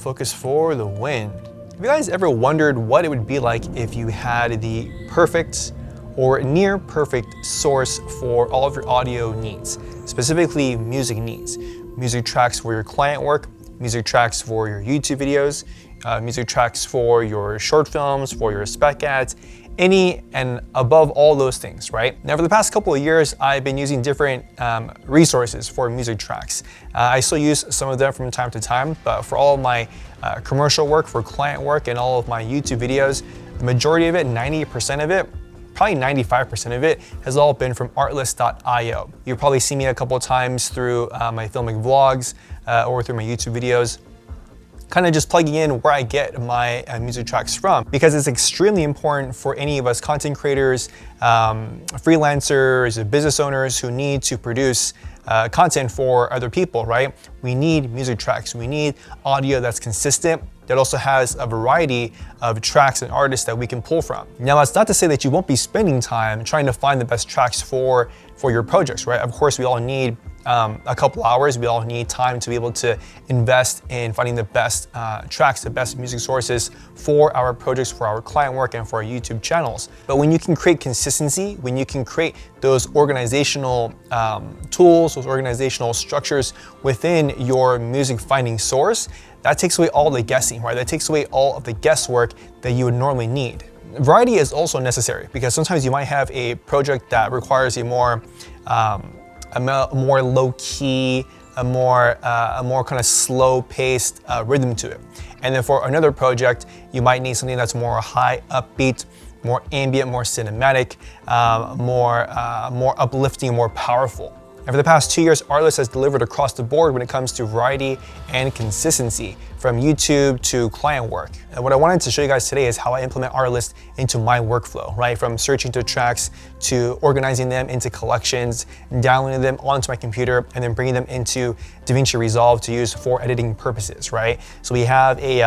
autofocus for the win. Have you guys ever wondered what it would be like if you had the perfect or near perfect source for all of your audio needs, specifically music needs? Music tracks for your client work, music tracks for your YouTube videos, music tracks for your short films, for your spec ads, any and above all those things, right? Now, for the past couple of years, I've been using different resources for music tracks. I still use some of them from time to time, but for all of my commercial work, for client work, and all of my YouTube videos, the majority of it, 90% of it, probably 95% of it, has all been from Artlist.io. You'll probably see me a couple of times through my filming vlogs or through my YouTube videos, kind of just plugging in where I get my music tracks from, because it's extremely important for any of us content creators, freelancers, business owners who need to produce content for other people, right? We need music tracks. We need audio that's consistent, that also has a variety of tracks and artists that we can pull from. Now, that's not to say that you won't be spending time trying to find the best tracks for your projects, right? Of course, we all need a couple hours. We all need time to be able to invest in finding the best tracks, the best music sources for our projects, for our client work, and for our YouTube channels. But when you can create consistency, when you can create those organizational tools, those organizational structures within your music finding source, that takes away all the guessing, right? That takes away all of the guesswork that you would normally need. Variety is also necessary, because sometimes you might have a project that requires a more low-key, a more kind of slow-paced rhythm to it. And then for another project, you might need something that's more high upbeat, more ambient, more cinematic, more uplifting, more powerful. And for the past 2 years, Artlist has delivered across the board when it comes to variety and consistency, from YouTube to client work. And what I wanted to show you guys today is how I implement Artlist into my workflow, right? From searching to tracks, to organizing them into collections, downloading them onto my computer, and then bringing them into Davinci Resolve to use for editing purposes, right? So we have a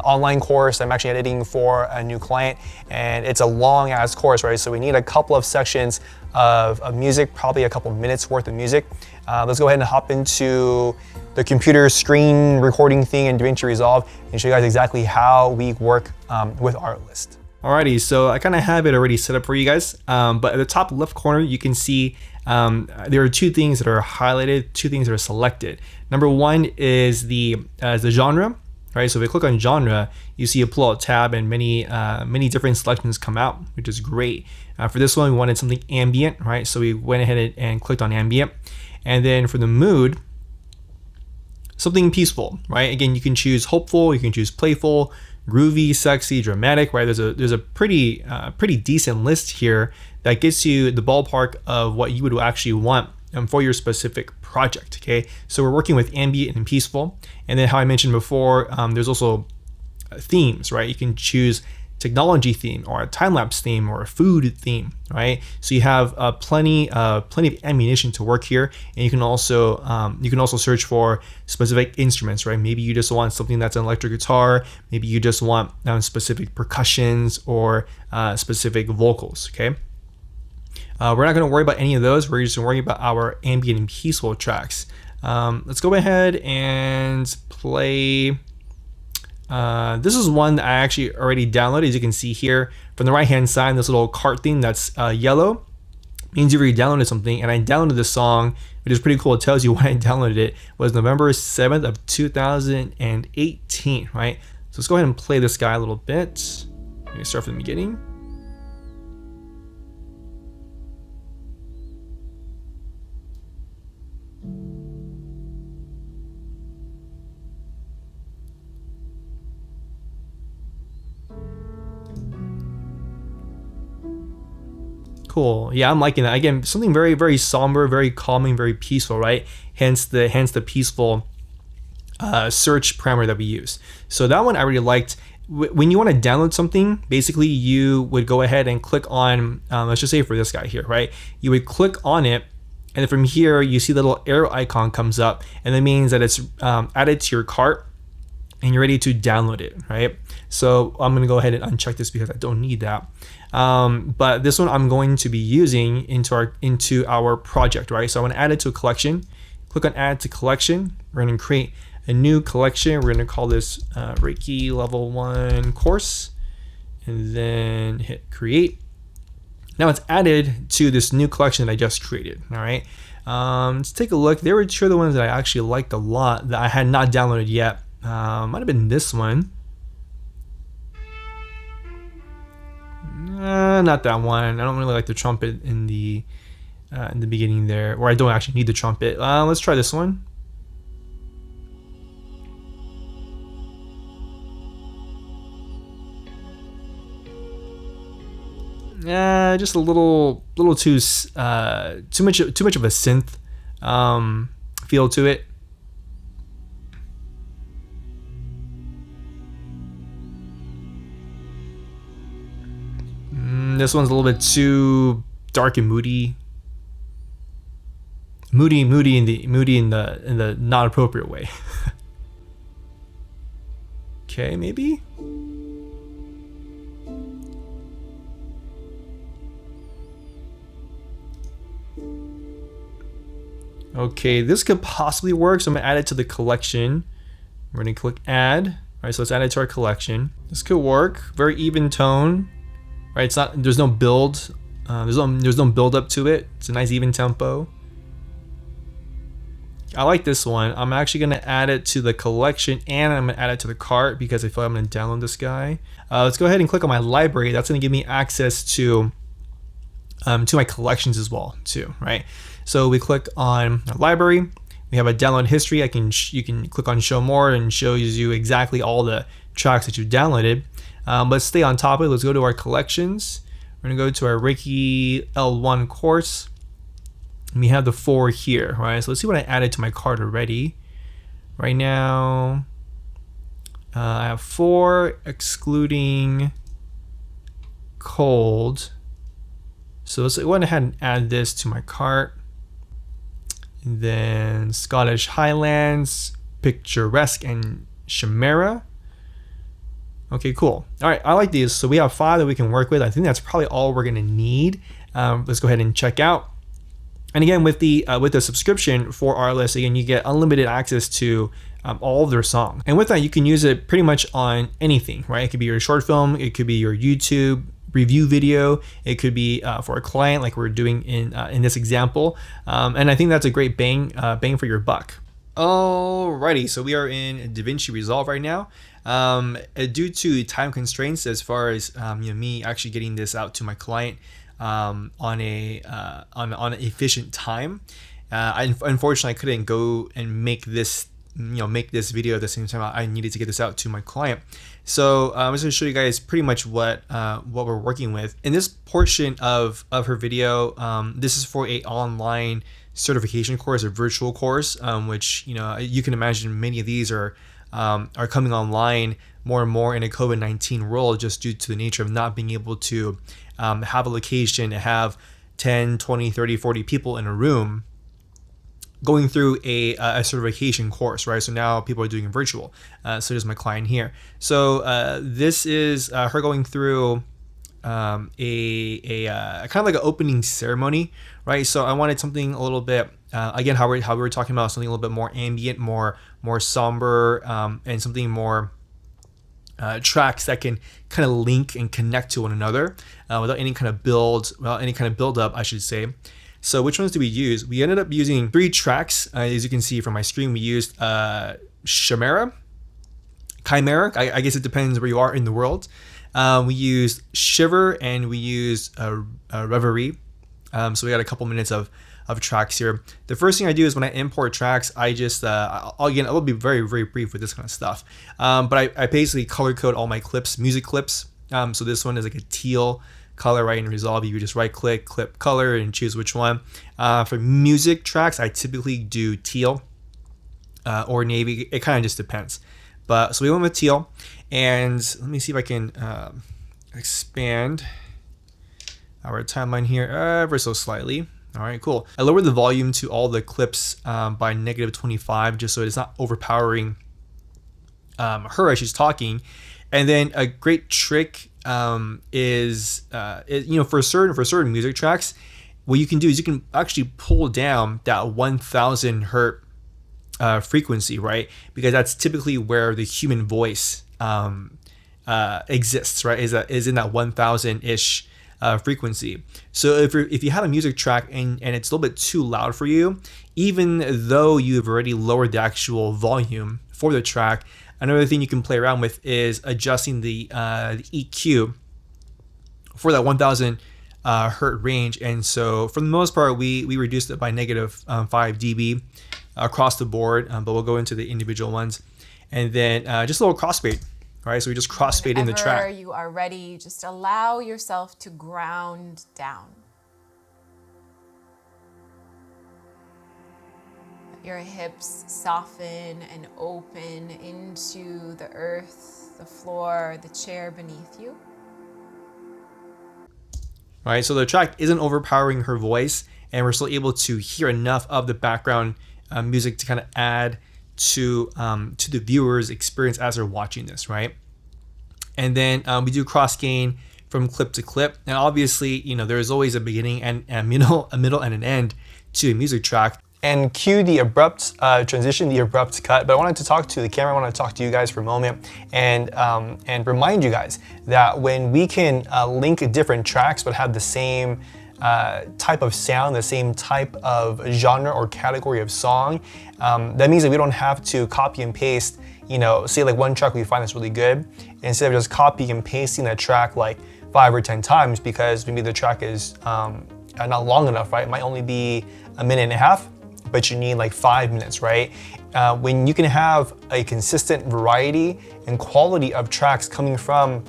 online course I'm actually editing for a new client, and it's a long ass course, right? So we need a couple of sections of music, probably a couple minutes worth of music. Let's go ahead and hop into the computer screen recording thing in Davinci Resolve and show you guys exactly how we work with Artlist. Alrighty, so I kind of have it already set up for you guys, but at the top left corner, you can see there are two things that are highlighted, two things that are selected. Number one is the genre. Right, so if I click on genre, you see a pull-out tab and many different selections come out, which is great. For this one, we wanted something ambient, right? So we went ahead and clicked on ambient. And then for the mood, something peaceful, right? Again, you can choose hopeful, you can choose playful, groovy, sexy, dramatic, right? There's a pretty decent list here that gets you the ballpark of what you would actually want for your specific project, okay? So we're working with ambient and peaceful. And then how I mentioned before, there's also themes, right? You can choose technology theme or a time-lapse theme or a food theme, right? So you have plenty of ammunition to work here. And you can also search for specific instruments, right? Maybe you just want something that's an electric guitar. Maybe you just want specific percussions or specific vocals, okay? We're not going to worry about any of those. We're just going to worry about our ambient and peaceful tracks. Let's go ahead and play. This is one that I actually already downloaded. As you can see here from the right hand side, this little cart thing that's yellow means you've already downloaded something. And I downloaded this song, which is pretty cool. It tells you when I downloaded it. It was November 7th of 2018, right? So let's go ahead and play this guy a little bit. Let me start from the beginning. Cool. Yeah, I'm liking that. Again, something very, very somber, very calming, very peaceful, right? Hence the peaceful search parameter that we use. So that one I really liked. When you want to download something, basically you would go ahead and click on, let's just say for this guy here, right? You would click on it, and then from here you see the little arrow icon comes up, and that means that it's added to your cart and you're ready to download it, right? So I'm gonna go ahead and uncheck this because I don't need that. But this one I'm going to be using into our project, right? So I want to add it to a collection. Click on add to collection. We're going to create a new collection. We're going to call this Reiki Level 1 course, and then hit create. Now it's added to this new collection that I just created. All right, let's take a look. There were two of the ones that I actually liked a lot that I had not downloaded yet. Might have been this one. Not that one. I don't really like the trumpet in the beginning there, or I don't actually need the trumpet. Let's try this one. Just a little too much of a synth feel to it. This one's a little bit too dark and moody. Moody in the not appropriate way. Okay, maybe. Okay, this could possibly work, so I'm gonna add it to the collection. We're gonna click add. All right, so let's add it to our collection. This could work. Very even tone. Right, it's not. There's no build. There's no build up to it. It's a nice even tempo. I like this one. I'm actually gonna add it to the collection, and I'm gonna add it to the cart because I feel like I'm gonna download this guy. Let's go ahead and click on my library. That's gonna give me access to my collections as well, too. Right. So we click on our library. We have a download history. You can click on show more and shows you exactly all the tracks that you downloaded. Let's stay on top of it. Let's go to our collections. We're gonna go to our Reiki L1 course. And we have the 4 here, right? So let's see what I added to my cart already. Right now, I have 4 excluding cold. So let's go ahead and add this to my cart. And then Scottish Highlands, Picturesque, and Chimera. Okay, cool. All right, I like these. So we have 5 that we can work with. I think that's probably all we're gonna need. Let's go ahead and check out. And again, with the subscription for Artlist, again, you get unlimited access to all of their songs. And with that, you can use it pretty much on anything, right? It could be your short film, it could be your YouTube review video, it could be for a client like we're doing in this example. And I think that's a great bang for your buck. Alrighty, so we are in Davinci Resolve right now. Due to time constraints, as far as me actually getting this out to my client on an efficient time, unfortunately I couldn't go and make this video at the same time. I needed to get this out to my client. So I'm just going to show you guys pretty much what we're working with in this portion of her video. This is for a online certification course, a virtual course, which you can imagine many of these are coming online more and more in a COVID-19 world, just due to the nature of not being able to have a location, to have 10, 20, 30, 40 people in a room going through a certification course, right? So now people are doing it virtual. So there's my client here. So this is her going through a kind of like an opening ceremony, right? So I wanted something a little bit, again, how we were talking about, something a little bit more ambient, more somber, and something more tracks that can kind of link and connect to one another without any kind of build up, I should say. So which ones do we use? We ended up using 3 tracks. As you can see from my screen, we used Chimera. I guess it depends where you are in the world. We used Shiver, and we used Reverie. So we got a couple minutes of tracks here. The first thing I do is when I import tracks, I just, again, I will be very, very brief with this kind of stuff. But I basically color code all my clips, music clips. So this one is like a teal color, right? In Resolve, you just right click, clip color, and choose which one. For music tracks, I typically do teal or navy. It kind of just depends. But so we went with teal, and let me see if I can expand our timeline here ever so slightly. All right, cool. I lowered the volume to all the clips by -25, just so it's not overpowering her as she's talking. And then a great trick is for certain music tracks, what you can do is you can actually pull down that 1000 hertz frequency, right? Because that's typically where the human voice exists, right? Is in that 1000-ish frequency. So if you have a music track and it's a little bit too loud for you, even though you've already lowered the actual volume for the track, another thing you can play around with is adjusting the EQ for that 1000 hertz range. And so for the most part, we reduced it by -5 dB across the board, but we'll go into the individual ones. And then just a little crossfade. All right, so we just crossfade in the track. Whenever you are ready, just allow yourself to ground down. Let your hips soften and open into the earth, the floor, the chair beneath you. All right, so the track isn't overpowering her voice, and we're still able to hear enough of the background music to kind of add to the viewer's experience as they're watching this, right? And then we do cross gain from clip to clip, and obviously, there's always a beginning and a middle and an end to a music track. And cue the abrupt transition, the abrupt cut. But I wanted to talk to the camera. I wanted to talk to you guys for a moment and remind you guys that when we can link different tracks but have the same type of sound, the same type of genre or category of song, that means that we don't have to copy and paste, say like one track we find that's really good, instead of just copy and pasting that track like 5 or 10 times because maybe the track is not long enough, right? It might only be a minute and a half, but you need like 5 minutes, right? When you can have a consistent variety and quality of tracks coming from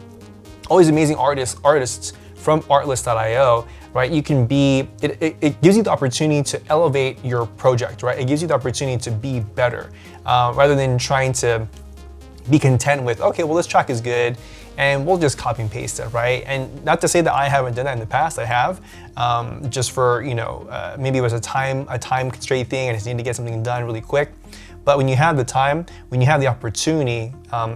all these amazing artists from Artlist.io, right? You can be, it gives you the opportunity to elevate your project, right? It gives you the opportunity to be better, rather than trying to be content with, okay, well, this track is good, and we'll just copy and paste it, right? And not to say that I haven't done that in the past, I have, just for, maybe it was a time constraint thing, and I just need to get something done really quick. But when you have the time, when you have the opportunity,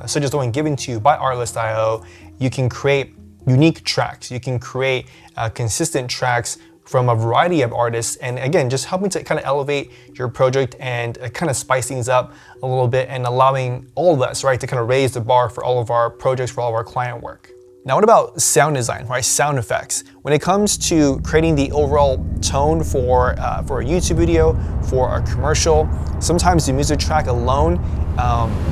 such as the one given to you by Artlist.io, you can create unique tracks. You can create consistent tracks from a variety of artists, and again, just helping to kind of elevate your project and kind of spice things up a little bit, and allowing all of us, right, to kind of raise the bar for all of our projects, for all of our client work. Now, what about sound design, right? Sound effects. When it comes to creating the overall tone for a YouTube video, for a commercial, sometimes the music track alone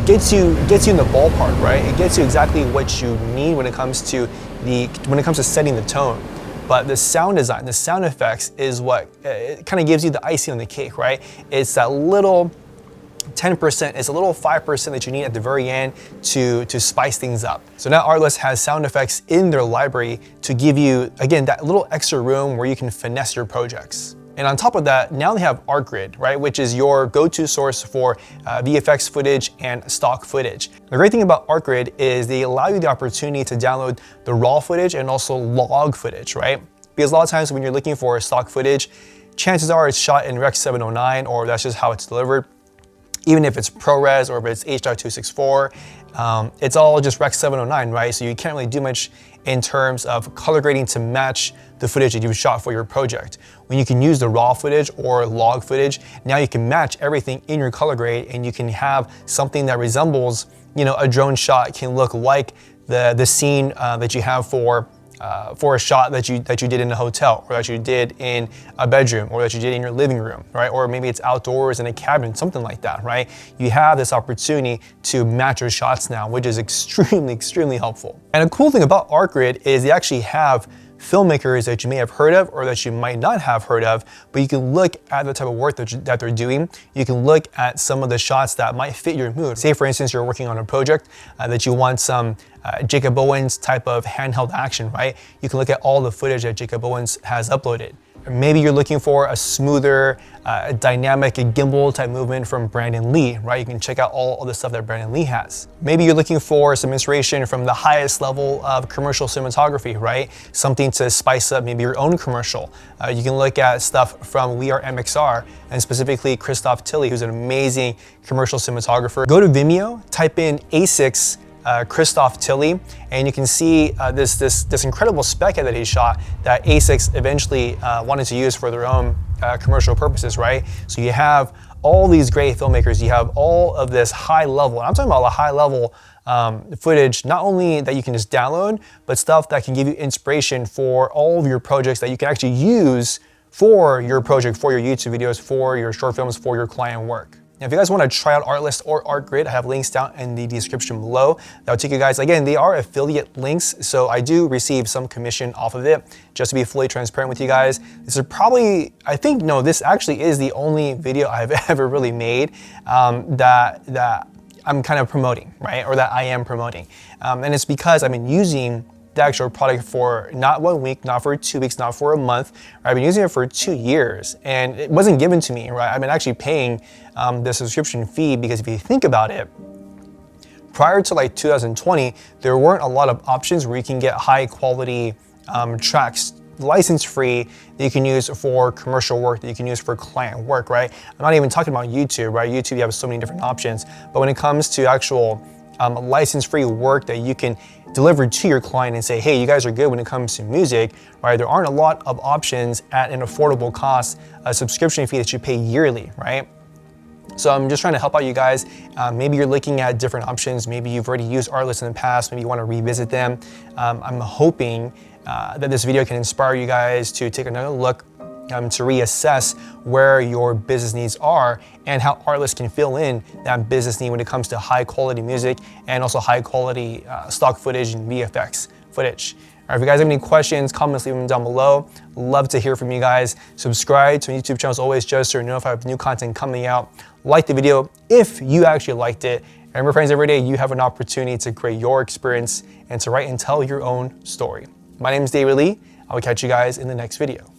gets you in the ballpark, right? It gets you exactly what you need when it comes to setting the tone. But the sound design, the sound effects is what it kind of gives you the icing on the cake, right? It's that little 10%, it's a little 5% that you need at the very end to spice things up. So now Artlist has sound effects in their library to give you, again, that little extra room where you can finesse your projects. And on top of that, now they have Artgrid, right, which is your go-to source for VFX footage and stock footage. The great thing about Artgrid is they allow you the opportunity to download the raw footage and also log footage, right? Because a lot of times when you're looking for stock footage, chances are it's shot in Rec 709, or that's just how it's delivered. Even if it's ProRes or if it's H.264, it's all just Rec 709, right? So you can't really do much in terms of color grading to match the footage that you've shot for your project. When you can use the raw footage or log footage, now you can match everything in your color grade, and you can have something that resembles, a drone shot, can look like the scene that you have for a shot that you did in a hotel, or that you did in a bedroom, or that you did in your living room, right? Or maybe it's outdoors in a cabin, something like that, right? You have this opportunity to match your shots now, which is extremely, extremely helpful. And a cool thing about Artgrid is they actually have filmmakers that you may have heard of or that you might not have heard of, but you can look at the type of work that they're doing. You can look at some of the shots that might fit your mood. Say, for instance, you're working on a project that you want some Jacob Owens type of handheld action, right? You can look at all the footage that Jacob Owens has uploaded. Maybe you're looking for a smoother, dynamic gimbal type movement from Brandon Lee, right? You can check out all the stuff that Brandon Lee has. Maybe you're looking for some inspiration from the highest level of commercial cinematography, right? Something to spice up maybe your own commercial. You can look at stuff from We Are MXR, and specifically Christoph Tilley, who's an amazing commercial cinematographer. Go to Vimeo, type in A6 Christoph Tilley, and you can see this incredible spec that he shot that A6 eventually wanted to use for their own commercial purposes, right? So you have all these great filmmakers, you have all of this high level, and I'm talking about a high level footage, not only that you can just download, but stuff that can give you inspiration for all of your projects that you can actually use for your project, for your YouTube videos, for your short films, for your client work. Now, if you guys want to try out Artlist or Artgrid, I have links down in the description below. That'll take you guys, again, they are affiliate links, so I do receive some commission off of it. Just to be fully transparent with you guys, this is probably, I think, no, this actually is the only video I've ever really made that I'm kind of promoting, right? Or that I am promoting. And it's because I've been using the actual product for not 1 week, not for 2 weeks, not for a month. Right? I've been using it for 2 years, and it wasn't given to me, right? I've been actually paying the subscription fee, because if you think about it, prior to like 2020, there weren't a lot of options where you can get high quality tracks license free that you can use for commercial work, that you can use for client work, right? I'm not even talking about YouTube, right? YouTube, you have so many different options, but when it comes to actual license-free work that you can deliver to your client and say, hey, you guys are good when it comes to music, right? There aren't a lot of options at an affordable cost, a subscription fee that you pay yearly, right? So I'm just trying to help out you guys. Maybe you're looking at different options. Maybe you've already used Artlist in the past. Maybe you want to revisit them. I'm hoping that this video can inspire you guys to take another look, to reassess where your business needs are and how Artlist can fill in that business need when it comes to high quality music and also high quality stock footage and VFX footage. All right, if you guys have any questions, comments, leave them down below. Love to hear from you guys. Subscribe to my YouTube channel as always, just so you're notified of new content coming out. Like the video if you actually liked it. And remember, friends, every day you have an opportunity to create your experience and to write and tell your own story. My name is David Lee. I will catch you guys in the next video.